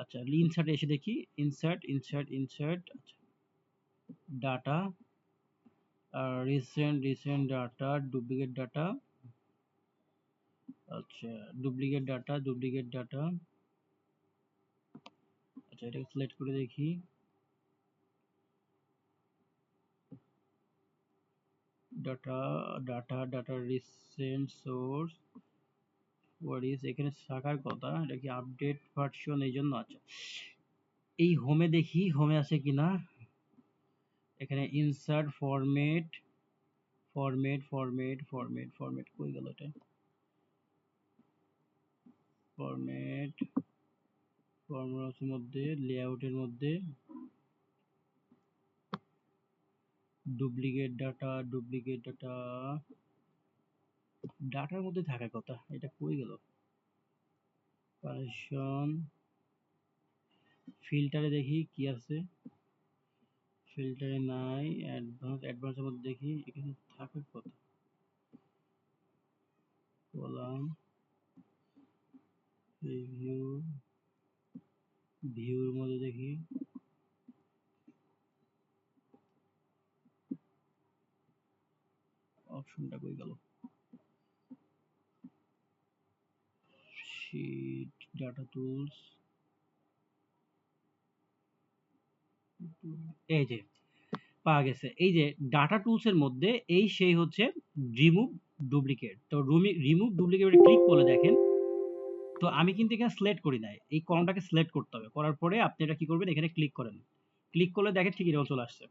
আচ্ছা ইনসার্টে এসে দেখি, insert data, recent data, duplicate data. আচ্ছা ডুপ্লিকেট ডাটা। আচ্ছা এটাকে সিলেক্ট করে দেখি। Data recent source what is, এখানে থাকার কথা, এটা কি আপডেট ভার্সন এই জন্য। আচ্ছা এই হোমে দেখি, হোমে আছে কিনা। এখানে ইনসার্ট ফরম্যাট কই গেল এটা, ফরম্যাটের মধ্যে, লেআউটের মধ্যে ডুপ্লিকেট ডাটা, ডাটার মধ্যে থাকার কথা, এটা কই গেল। কালেকশন ফিল্টারে দেখি কি আছে, ফিল্টারে নাই। অ্যাডভান্সের মধ্যে দেখি, এখানে থাকার কথা। কলাম রিভিউ, ভিউর মধ্যে দেখি, অপশনটা কই গেল। শিট, ডাটা টুলস, এই যে পাওয়া গেছে। এই যে ডাটা টুলস এর মধ্যে এই সেই হচ্ছে রিমুভ ডুপ্লিকেট। তো রিমুভ ডুপ্লিকেট ক্লিক করলে দেখেন, তো আমি কিন্তু এখানে সিলেক্ট করি নাই, এই কলমটাকে সিলেক্ট করতে হবে। করার পরে আপনি এটা কি করবেন, এখানে ক্লিক করেন, ক্লিক করলে দেখেন ঠিক এরকম চলে আসছে।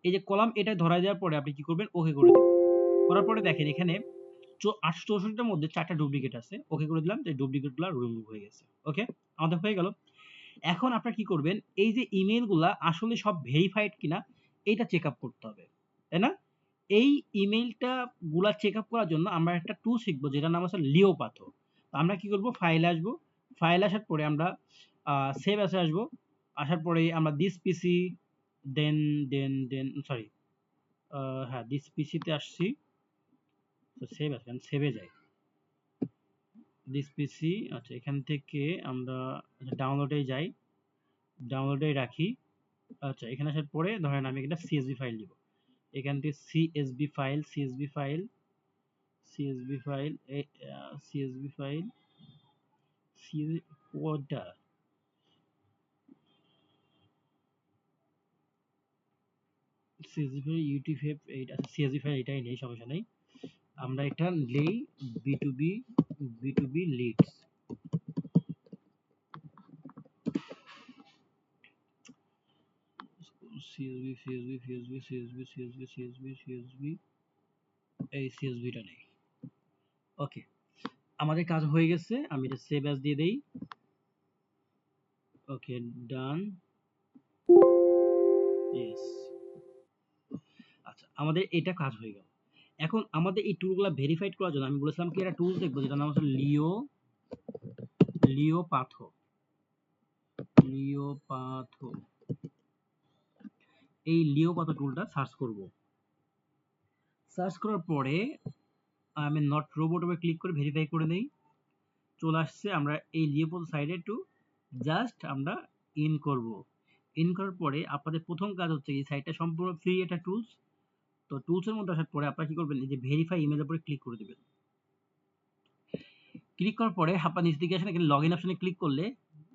এই যে কলাম এটা ধরা দেওয়ার পরে আপনি কি করবেন, ওকে করে দেবেন। করার পরে দেখেন এখানে 864টার মধ্যে 4টা ডুপ্লিকেট আছে, ওকে করে দিলাম, যে ডুপ্লিকেটগুলো রিমুভ হয়ে গেছে। ওকে আমাদের হয়ে গেল। এখন আপনারা কি করবেন, এই যে ইমেইলগুলা আসলে সব ভেরিফাইড কিনা এটা চেক আপ করতে হবে, তাই না। এই ইমেইলটা গুলা চেক আপ করার জন্য আমরা একটা টুল শিখবো, যেটার নাম আছে লিওপাথো। আমরা কি করব, ফাইলে আসবো, ফাইলে আসার পরে আমরা সেভ অ্যাসে আসবো, আসার পরে আমরা দিস পিসি দেন সরি, হ্যাঁ দিস পিসিতে আসছি। তো সেভ আছে, সেভে যাই, দিস পিসি। আচ্ছা এখান থেকে আমরা ডাউনলোডে যাই, ডাউনলোডে রাখি। আচ্ছা এখানে আসার পরে ধরেন আমি একটা সিএসভি ফাইল দিব, এখান থেকে CSV file CSV file CSV file CSV file কোডটা সিএসভি ফাইল ইউটিএফ এইট, আচ্ছা সিএসভি ফাইল এটাই নেই, সমস্যা নেই। আমরা এটা নেই বি2বি লিডস, সিএসভি এই সিএসভিটা নেই। ওকে আমাদের কাজ হয়ে গেছে, আমি এটা সেভ অ্যাজ দিয়ে দেই। ওকে ডান, ইয়েস। আচ্ছা আমাদের এটা কাজ হয়ে গেল। এখন আমাদের এই টুলগুলো ভেরিফাইড করার জন্য আমি বলেছিলাম কি একটা টুল দেখবো, যেটার নাম হচ্ছে লিওপাথো। এই লিওপাথো টুলটা সার্চ করব। সার্চ করার পরে আমি নট রোবট উপরে ক্লিক করে ভেরিফাই করে নেই, চলে আসছে। আমরা এই লিওপাথো সাইডে একটু জাস্ট আমরা ইন করব। ইন করার পরে আপনাদের প্রথম কাজ হচ্ছে এই সাইটটা সম্পূর্ণ ফ্রি একটা টুলস। তো টুলসের মধ্যে আসার পরে আপনারা কি করবেন, এই যে ভেরিফাই ইমেজের উপরে ক্লিক করে দিবেন। ক্লিক করার পরে আপনার নিচ দিকে আসেন, এখানে লগইন অপশনে ক্লিক করলে,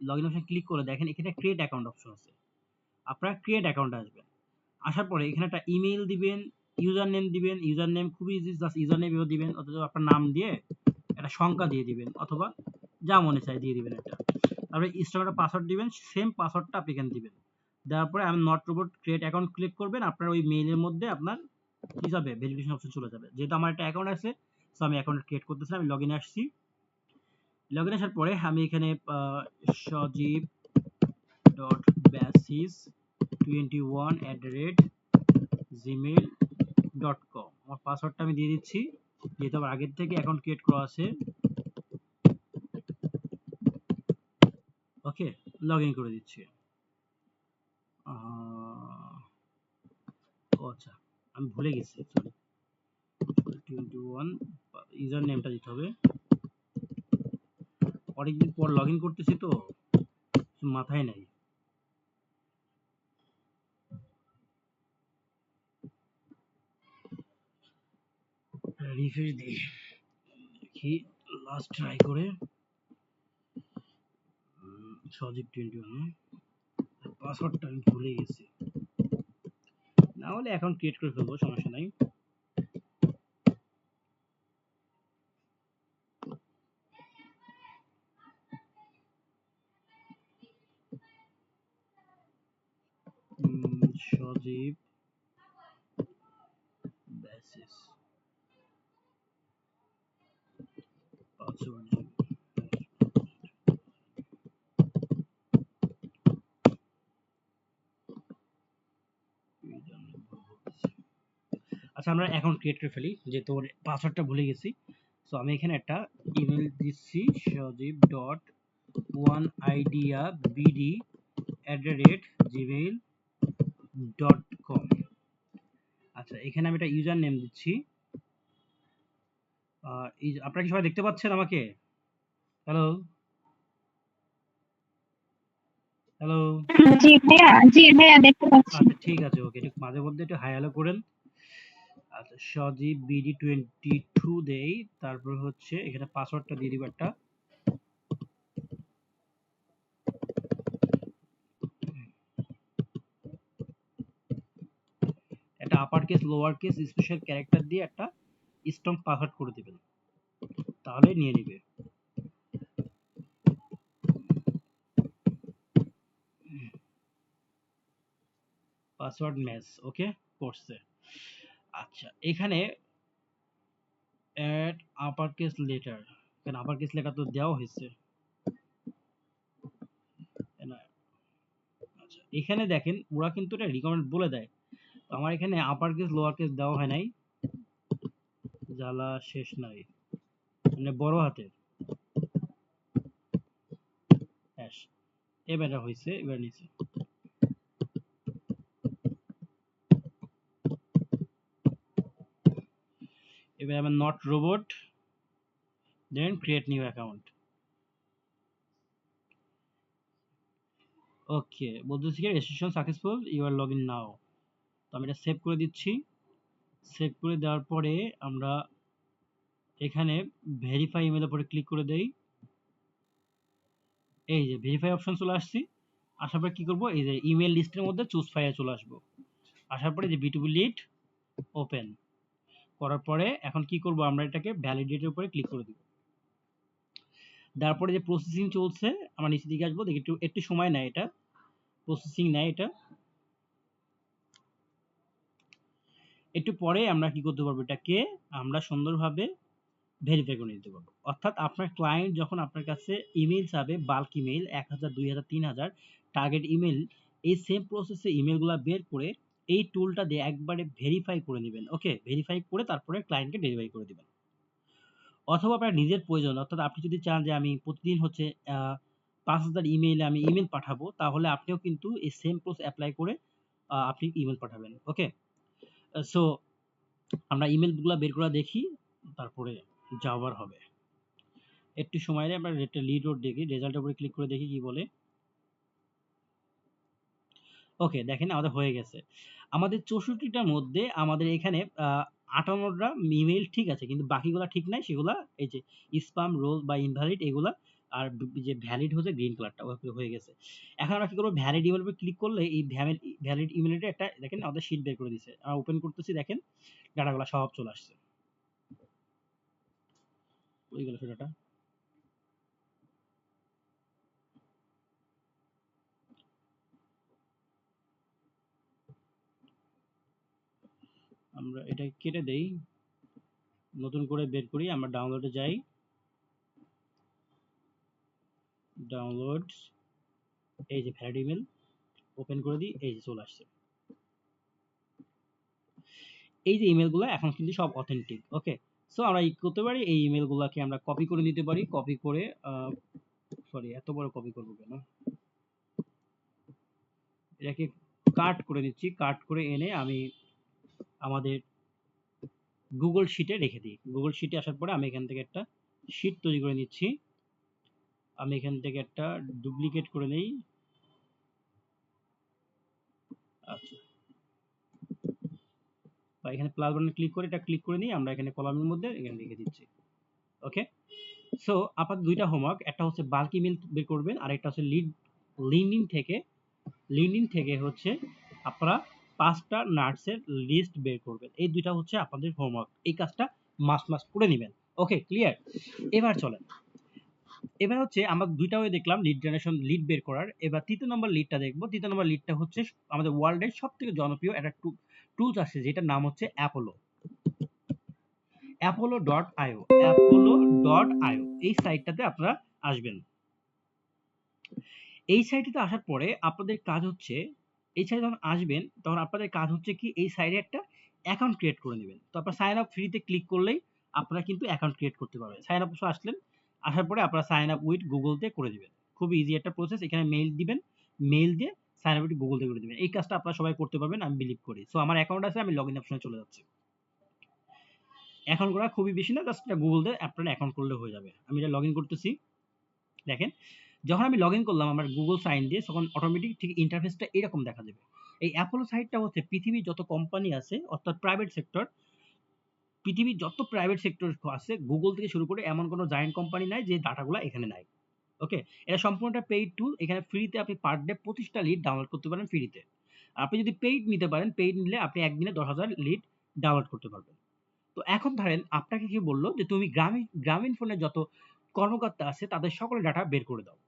লগইন অপশনে ক্লিক করে দেখেন এখানে ক্রিয়েট অ্যাকাউন্ট অপশন আছে। আপনারা ক্রিয়েট অ্যাকাউন্টে আসবেন, আসার পরে এখানে একটা ইমেইল দিবেন, ইউজার নেম দিবেন। ইউজার নেম খুবই ইজি, জাস্ট ইউজার নেম দিবেন, অথবা আপনার নাম দিয়ে একটা সংখ্যা দিয়ে দিবেন, অথবা যা মনে চায় দিয়ে দিবেন একটা। তারপরে স্ট্রং একটা পাসওয়ার্ড দিবেন, সেম পাসওয়ার্ডটা আপনি এখানে দিবেন। দেওয়ার পরে আমি not robot create account click করবেন, আপনার ওই মেইলের মধ্যে আপনার কি যাবে, ভেরিফিকেশন অপশন চলে যাবে। যেহেতু আমার একটা অ্যাকাউন্ট আছে, সো আমি অ্যাকাউন্ট ক্রিয়েট করতেছি, আমি লগইনে আসছি। লগইন আসার পরে আমি এখানে সজীব ডট বেসিস 21@gmail.com আমার পাসওয়ার্ডটা আমি দিয়ে দিচ্ছি, যেহেতু আমার আগের থেকে অ্যাকাউন্ট ক্রিয়েট করা আছে। ওকে লগ ইন করে দিচ্ছি। আচ্ছা আমি ভুলে গেছি, সরি 21 ইউজার নেমটা দিতে হবে, অনেকদিন পর লগ ইন করতেছি তো, মাথায় নাই। রিফ্রেশ দিই, দেখি লাস্ট ট্রাই করে। সজীব 21, পাসওয়ার্ডটা আমি ভুলে গেছি, না হলে অ্যাকাউন্ট ক্রিয়েট করে ফেলবো, সমস্যা নাই। সজীব বেসিস পাসওয়ার্ড। আচ্ছা, আমরা অ্যাকাউন্ট ক্রিয়েট করে ফেলি, যেহেতু ওর পাসওয়ার্ডটা ভুলে গেছি। সো আমি এখানে একটা ইমেল দিচ্ছি, sojib.1idabd@gmail.com। আচ্ছা, এখানে আমি একটা ইউজার নেম দিচ্ছি। আপনারা কি সবাই দেখতে পাচ্ছেন আমাকে? Hello hello.
জি ভাইয়া দেখতে পাচ্ছি।
আচ্ছা ঠিক আছে, ওকে, একটু মাঝে মধ্যে একটু হাই হ্যালো করেন। আচ্ছা, সজীব BD22 দেই, তারপর হচ্ছে এখানে পাসওয়ার্ডটা দিয়ে দিব একটা। একটা upper case, lower case, special character দিয়ে একটা স্ট্রং পাসওয়ার্ড করে দিবেন, তাহলে নিয়ে নিবে। পাসওয়ার্ড ম্যাচ ওকে করছে। আচ্ছা, এখানে অ্যাড আপার কেস লেটার, কেন আপার কেস লেটার তো দেওয়া হয়েছে না। আচ্ছা, এখানে দেখেন ওরা কিন্তু এটা রিকমেন্ড বলে দেয়, তো আমার এখানে আপার কেস লোয়ার কেস দেওয়া হয় নাই, জ্বালা শেষ নাই, মানে বড় হাতের হ্যাশ। এবার হয়েছে, এবার নিচে এবার আমার not robot, then create new account. Okay, বলতেছি কি registration successful, you are log in now. তো আমি এটা সেভ করে দিচ্ছি। সেভ করে দেওয়ার পরে আমরা এখানে ভেরিফাই ইমেল উপরে ক্লিক করে দেই। এই যে ভেরিফাই অপশন চলে আসছি, আসার পরে কি করব, এই যে ইমেল লিস্টের মধ্যে চুজ ফাইলে চলে আসবো। আসার পরে যে B2B লিড ওপেন করার পরে এখন কি করব, আমরা এটাকে ভ্যালিডেটের উপরে ক্লিক করে দিব। তারপরে যে প্রসেসিং চলছে, আমরা নিচের দিকে আসবো, দেখি একটু একটু সময় নেয়, এটা প্রসেসিং নেয়, এটা একটু পরে আমরা কি করতে পারবো, এটাকে আমরা সুন্দরভাবে ভেরিফাই করে নিতে পারবো। অর্থাৎ আপনার ক্লায়েন্ট যখন আপনার কাছে ইমেল চাবে, বাল্ক ইমেল 1000, 2000, 3000 টার্গেট ইমেল, এই সেম প্রসেসে ইমেলগুলো বের করে এই টুলটা দিয়ে একবারে ভেরিফাই করে নেবেন। ওকে, ভেরিফাই করে তারপরে ক্লায়েন্টকে ডেলিভারি করে দিবেন। অথবা আপনার নিজের প্রয়োজন, অর্থাৎ আপনি যদি চান যে আমি প্রতিদিন হচ্ছে 5000 ইমেইলে আমি ইমেল পাঠাবো, তাহলে আপনিও কিন্তু এই সেম প্রসেস অ্যাপ্লাই করে আপনি ইমেল পাঠাবেন। ওকে, সো আমরা ইমেলগুলো বের করে দেখি, তারপরে যাওয়ার হবে। একটু সময় নিয়ে আমরা লিড রোড দেখি, রেজাল্টের উপরে ক্লিক করে দেখি কি বলে। ওকে, দেখেন আমাদের হয়ে গেছে। আমাদের 64টার মধ্যে আমাদের এখানে 58টা ইমেইল ঠিক আছে, কিন্তু বাকিগুলা ঠিক নাই, সেগুলা এই যে স্প্যাম, রোল বা ইনভ্যালিড এগুলা, আর যে ভ্যালিড হচ্ছে গ্রিন কালারটা হয়ে গেছে। এখন আমরা কি করবো, ভ্যালিড ইমেল উপর ক্লিক করলে এই ভ্যালিড ইমেলটা একটা দেখেন আমাদের শিট বের করে দিছে। আমরা ওপেন করতেছি, দেখেন ডাটাগুলো সব চলে আসছে। ওই গেল ডাটা। আমরা এটা কেটে দেই, নতুন করে বের করি, আমরা ডাউনলোডে যাই, ডাউনলোডস, এই যে ভ্যালিড ইমেল ওপেন করে দিই, এই যে চলে আসছে। এই যে ইমেলগুলো এখন কিন্তু সব অথেন্টিক। ওকে, সো আমরা কি করতে পারি, এই ইমেলগুলোকে আমরা কপি করে নিতে পারি, কপি করে সরি এত বড় কপি করব কেন, এটাকে কাট করে নিচ্ছি, কাট করে এনে আমি আমাদের গুগল শিটে রেখে দিই। গুগল শিটে আসার পরে আমি এখান থেকে একটা শিট তৈরি করে নিচ্ছি। আমি এখান থেকে একটা ডুপ্লিকেট করে নেই, বা এখানে প্লাস বাটনে ক্লিক করে এটা ক্লিক করে নিয়ে আমরা এখানে কলামের মধ্যে এখানে লিখে দিচ্ছি। ওকে, সো আপনার দুইটা হোমওয়ার্ক, একটা হচ্ছে বাল্ক ইমেল বের করবেন আর একটা হচ্ছে লিঙ্কডইন থেকে হচ্ছে আপনারা 5টা নার্সের লিস্ট বের করবেন। এই দুইটা হচ্ছে আপনাদের হোমওয়ার্ক, এই কাজটা মাস্ট করে নেবেন। ওকে, ক্লিয়ার? এবার চলেন, এবার হচ্ছে আমরা দুইটা ওয়ে দেখলাম লিড জেনারেশন, লিড বের করার। এবার তৃতীয় নম্বর লিডটা দেখবো। তৃতীয় নম্বর লিডটা হচ্ছে আমাদের ওয়ার্ল্ডের সব থেকে জনপ্রিয় একটা টুলস আছে যেটার নাম হচ্ছে অ্যাপোলো। অ্যাপোলো.io এই সাইটটাতে আপনারা আসবেন। এই সাইটটাতে আসার পরে আপনাদের কাজ হচ্ছে, এই সাইটে যখন আসবেন তখন আপনাদের কাজ হচ্ছে কি এই সাইটে একটা অ্যাকাউন্ট ক্রিয়েট করে নেবেন। তো আপনারা সাইন আপ ফ্রিতে ক্লিক করলেই আপনারা কিন্তু অ্যাকাউন্ট ক্রিয়েট করতে পারবেন। সাইন আপ আসলেন, আসার পরে আপনারা সাইন আপ উইথ গুগলতে করে দিবেন। খুব ইজি একটা প্রসেস। এখানে মেইল দিবেন, মেইল দিয়ে সাইন আপ উইথ গুগলতে করে দিবেন। এই কাজটা আপনারা সবাই করতে পারবেন আমি বিলিভ করি। সো আমার অ্যাকাউন্ট আছে, আমি লগইন অপশনে চলে যাচ্ছি। অ্যাকাউন্ট করা খুবই বেশি না, জাস্ট গুগল দিয়ে আপনারা অ্যাকাউন্ট করলে হয়ে যাবে। আমি এটা লগইন করতেছি। দেখেন, যখন আমি লগইন করলাম আমার গুগল সাইন দিয়ে, তখন অটোমেটিক ঠিক ইন্টারফেসটা এরকম দেখা যাবে। এই অ্যাপোলো সাইটটা হচ্ছে পৃথিবীর যত কোম্পানি আছে, অর্থাৎ প্রাইভেট সেক্টর, পৃথিবীর যত প্রাইভেট সেক্টর আছে গুগল থেকে শুরু করে এমন কোনো জায়ান্ট কোম্পানি নাই যে ডাটাগুলো এখানে নাই। ওকে, এটা সম্পূর্ণটা পেইড টুল। এখানে ফ্রিতে আপনি পার ডে 25টা লিড ডাউনলোড করতে পারেন ফ্রিতে। আপনি যদি পেইড নিতে পারেন, পেইড নিলে আপনি একদিনে 10,000 লিড ডাউনলোড করতে পারবেন। তো এখন ধরেন আপনাকে কি বললো যে তুমি গ্রামীণ ফোনের যত কর্মকর্তা আছে তাদের সকলের ডাটা বের করে দাও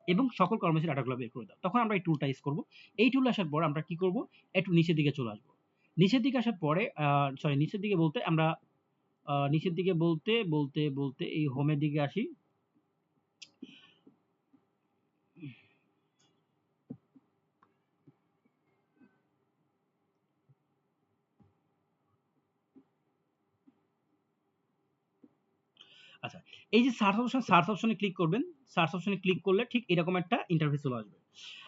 এবং সকল কর্মচারী ডাটাগুলো বের করে দাও। তখন আমরা এই টুলটা ইউজ করবো। এই টুল আসার পর আমরা কি করব, একটু নিচের দিকে চলে আসবো। নিচের দিকে আসার পরে নিচের দিকে বলতে আমরা নিচের দিকে বলতে বলতে বলতে এই হোমের দিকে আসি। আচ্ছা, এই যে সার্চ অপশনে ক্লিক করবেন। সার্চ অপশনে ক্লিক করলে ঠিক এরকম একটা ইন্টারফেস চলে আসবে।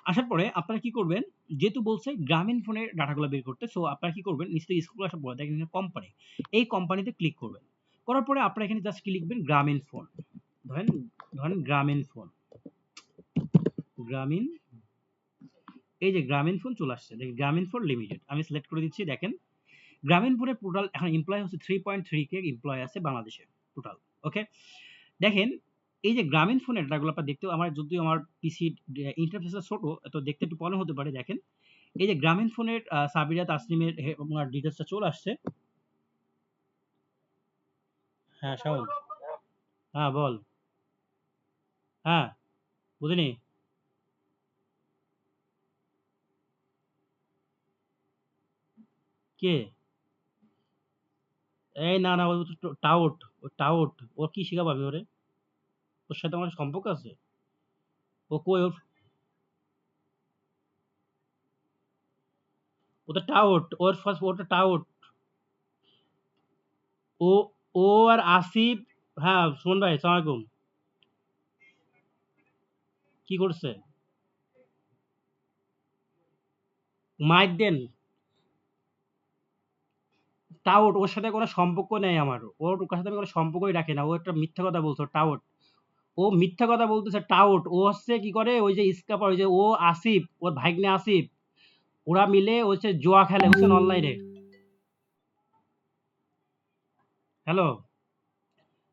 আসার পরে আপনারা কি করবেন, যেহেতু বলছে গ্রামীণ ফোনের ডাটাগুলো বের করতে, সো আপনারা কি করবেন, নিচ থেকে স্ক্রল আসার পরে দেখেন কোম্পানি, এই কোম্পানিতে ক্লিক করবেন। করার পরে আপনারা এখানে জাস্ট কি লিখবেন, গ্রামীণ ফোন। ধরেন ধরেন গ্রামীণ ফোন, গ্রামীণ, এই যে গ্রামীণ ফোন চলে আসছে, দেখেন গ্রামীণ ফোন লিমিটেড। আমি সিলেক্ট করে দিচ্ছি। দেখেন গ্রামীণ ফোনের টোটাল এখন এমপ্লয় হচ্ছে 3.3K এমপ্লয় আছে বাংলাদেশে টোটাল। ওকে, দেখেন এই যে গ্রামীণ ফোনের ডাটাগুলো আপনারা দেখতেও, আমার যদিও আমার পিসি ইন্টারফেসটা ছোট, তো দেখতে একটু প্রবলেম হতে পারে। দেখেন এই যে গ্রামীণ ফোনের সাবিরা তাসনিমের আপনার ডিটেলসটা চলে আসছে। হ্যাঁ শাওন, হ্যাঁ বল। হ্যাঁ, বুঝিনি। কে? এই না না, ও তো টাউট, ও টাউট। ওর কি শিখাবো আমি ওরে? ওর সাথে আমার সম্পর্ক আছে? ও কই ওর? ও তো টাউট, ওর ফার্স্ট, ওটা টাউট। ও ও আর আসিফ। হ্যাঁ সুমন ভাই, সালাম আলাইকুম। কি করছে? মাইক দেন। টাউট, ওর সাথে কোনো সম্পর্ক নেই আমার। ওর ওর সাথে আমি কোনো সম্পর্কই রাখি না। ও একটা মিথ্যা কথা বলছে, টাউট। ও মিথ্যা কথা বলতেছে, টাউট। ও হচ্ছে কি করে, ওই যে স্কাপার, ওই যে ও আসিফ, ওর ভাগ্নে আসিফ, ওরা মিলে হচ্ছে জুয়া খেলে, বুঝছেন, অনলাইনে। হ্যালো,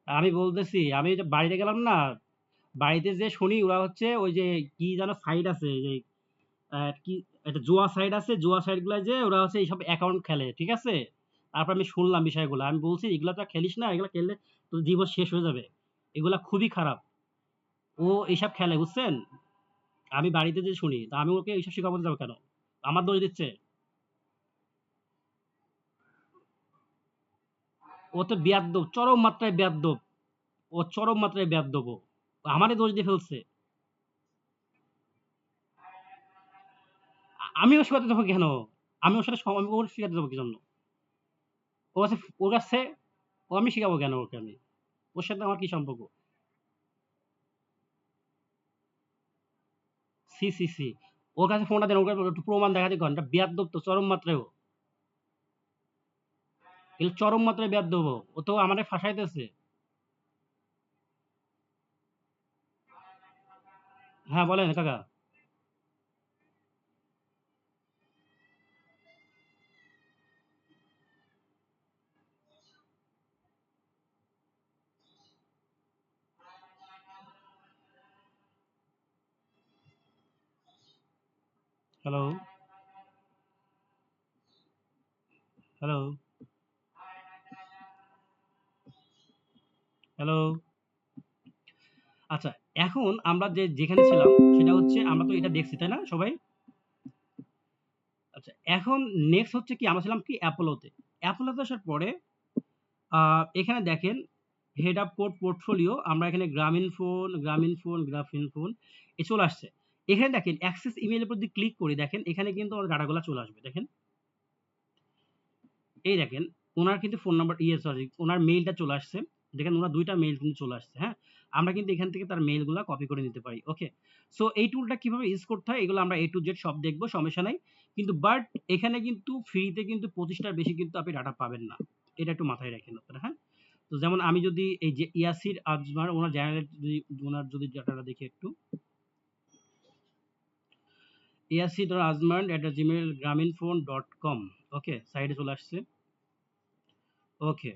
আমি বলতেছি, আমি যে বাড়িতে গেলাম না, বাড়িতে যে শুনি ওরা হচ্ছে ওই যে কি যেন সাইট আছে, যে কি একটা জুয়া সাইট আছে, জুয়া সাইট গুলা যে ওরা হচ্ছে এইসব অ্যাকাউন্ট খেলে, ঠিক আছে? তারপর আমি শুনলাম বিষয়গুলো, আমি বলছি এগুলা তো খেলিস না, এগুলা খেললে তোর জীবন শেষ হয়ে যাবে, এগুলা খুবই খারাপ। ও এইসব খেলে, বুঝছেন? আমি বাড়িতে যে শুনি, তা আমি ওকে এইসব শিখাবো যাবো কেন? আমার দোষ দিচ্ছে। ও তো বেয়াদ্দব, চরম মাত্রায় বেয়াদ্দব। ও চরম মাত্রায় বেয়াদ্দব ও। আমারে দোষ দিয়ে ফেলছে। আমি ওর শিখাতে যাবো কেন? আমি ওর সাথে আমি ওর শিখাতে যাবো কি জন্য? ও আছে, ওর কাছে, ও আমি শিখাবো কেন ওকে আমি? ওর সাথে আমার কি সম্পর্ক? সি সি সি, ওর কাছে ফোনটা দেন, ওর কাছে একটু প্রমাণ দেখাতে কন। এটা বেয়াদ্দব তো চরম মাত্রায় ও। এগুলো চরম মাত্রায় বেয়াদ্দব ও। ও তো আমারে ফাঁসাইতেছে। হ্যাঁ বলেন কাকা। Hello, hello, hello. আচ্ছা, এখন আমরা যেখানে ছিলাম সেটা হচ্ছে আমরা তো এটা দেখছি, তাই না সবাই? আচ্ছা, এখন নেক্সট হচ্ছে কি আমরা ছিলাম কি অ্যাপোলোতে। অ্যাপোলোতে আসার পরে এখানে দেখেন হেড অফ পোর্টফোলিও আমরা এখানে গ্রামীণ ফোন এ চলে আসছে। এখানে দেখেন অ্যাক্সেস ইমেইলের উপর যদি ক্লিক করি দেখেন এখানে কিন্তু আমাদের ডাটাগুলা চলে আসবে। দেখেন, এই দেখেন উনার কিন্তু ফোন নাম্বার সরি উনার মেইলটা চলে আসছে। দেখেন উনার ২ টা মেইল কিন্তু চলে আসছে, হ্যাঁ? আমরা কিন্তু এখান থেকে তার মেইলগুলা কপি করে নিতে পারি। ওকে? সো এই টুলটা কিভাবে ইউজ করতে হয় এগুলো আমরা A to Z সব দেখব, সমস্যা নাই। কিন্তু বাট এখানে কিন্তু ফ্রিতে কিন্তু ২৫ টার বেশি কিন্তু আপনি ডাটা পাবেন না। এটা একটু মাথায় রাখেন আপনারা, হ্যাঁ? তো যেমন আমি যদি এই যে ইয়াসির আজমার ওনার জেনারেল ওনার যদি ডাটাটা দেখি একটু। yasir.azman@gmail.com ওকে, সাইডে চলে আসছে। ওকে।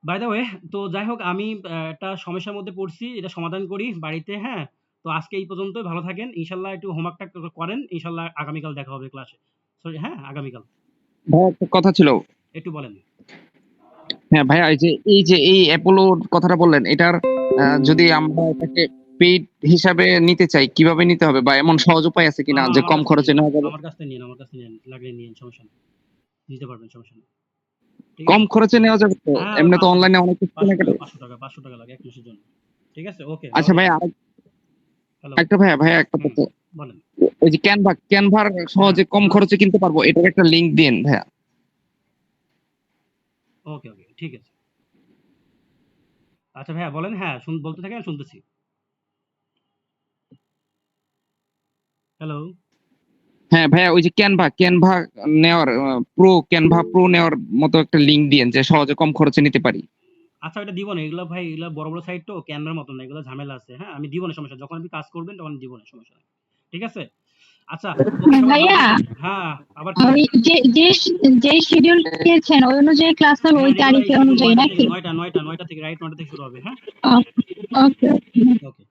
বাই দ্য ওয়ে, তো যাই হোক আমি একটা সমস্যার মধ্যে পড়ছি, এটা সমাধান করি বাড়িতে, হ্যাঁ? তো আজকে এই পর্যন্তই, ভালো থাকেন। ইনশাআল্লাহ একটু হোমওয়ার্কটা করেন। ইনশাআল্লাহ আগামীকাল দেখা হবে ক্লাসে। সরি, হ্যাঁ, আগামীকাল।
ভাইয়া একটা কথা ছিল।
একটু বলেন।
হ্যাঁ ভাইয়া, এই যে এই অ্যাপোলোর কথাটা বললেন, এটার যদি আমরা এটাকে পেইড হিসাবে নিতে চাই, কিভাবে নিতে হবে বা এমন সহজ উপায় আছে কিনা যে
আমার
কম
কাছ থেকে
খরচে
নিন,
নেওয়া যাবে?
আমার কাছ থেকে নিন, আমার কাছ থেকে নিন, লাগলে নিন, সমস্যা নেই। নিতে পারবেন, সমস্যা নেই। ঠিক
কম
আছে?
খরচে নেওয়া যাবে তো?
হ্যাঁ,
এমনি তো
৫০০
অনলাইনে অনেক কিছু কেনাকাটা।
৫০০ টাকা লাগে ১ মাসের জন্য। ঠিক আছে? ওকে, ভালো
আচ্ছা ভাইয়া,
থাকবেন। হ্যালো,
একটা ভাইয়া একটা
হুম,
কথা।
বলেন।
ওই যে ক্যানভার
হ্যাঁ,
সহজে কম খরচে কিনতে পারবো, এটার একটা লিংক দিন ভাইয়া।
ওকে, ঠিক আছে। আচ্ছা ভাইয়া বলেন, হ্যাঁ, বলতে থাকেন, আমি শুনতেছি। হ্যালো?
হ্যাঁ ভাইয়া, ওই যে ক্যানভা নেওয়ার ক্যানভা প্রো নেওয়ার মতো একটা লিংক দিন যে সহজে কম খরচে নিতে পারি।
আচ্ছা, ওইটা দিব না। এগুলা ভাই এগুলা বড়, বড় সাইট তো ক্যানভার মত না। এগুলা ঝামেলা আছে, হ্যাঁ? আমি দিব না, সমস্যা। যখন আপনি কাজ করবেন তখন দিব না, সমস্যা নাই। ঠিক আছে? আচ্ছা, ওকে, সবাই ভালো
ভাইয়া
থাকবেন। হ্যাঁ, আবার কি?
ওই যে শিডিউল দিয়েছেন ওই অনুযায়ী ক্লাস হবে,
হ্যাঁ,
ওই
রেগুলার
তারিখে
শিডিউল
অনুযায়ী নাকি?
৯টা থেকে রাইট ৯টা থেকে শুরু হবে, হ্যাঁ?
ওকে।
ওকে।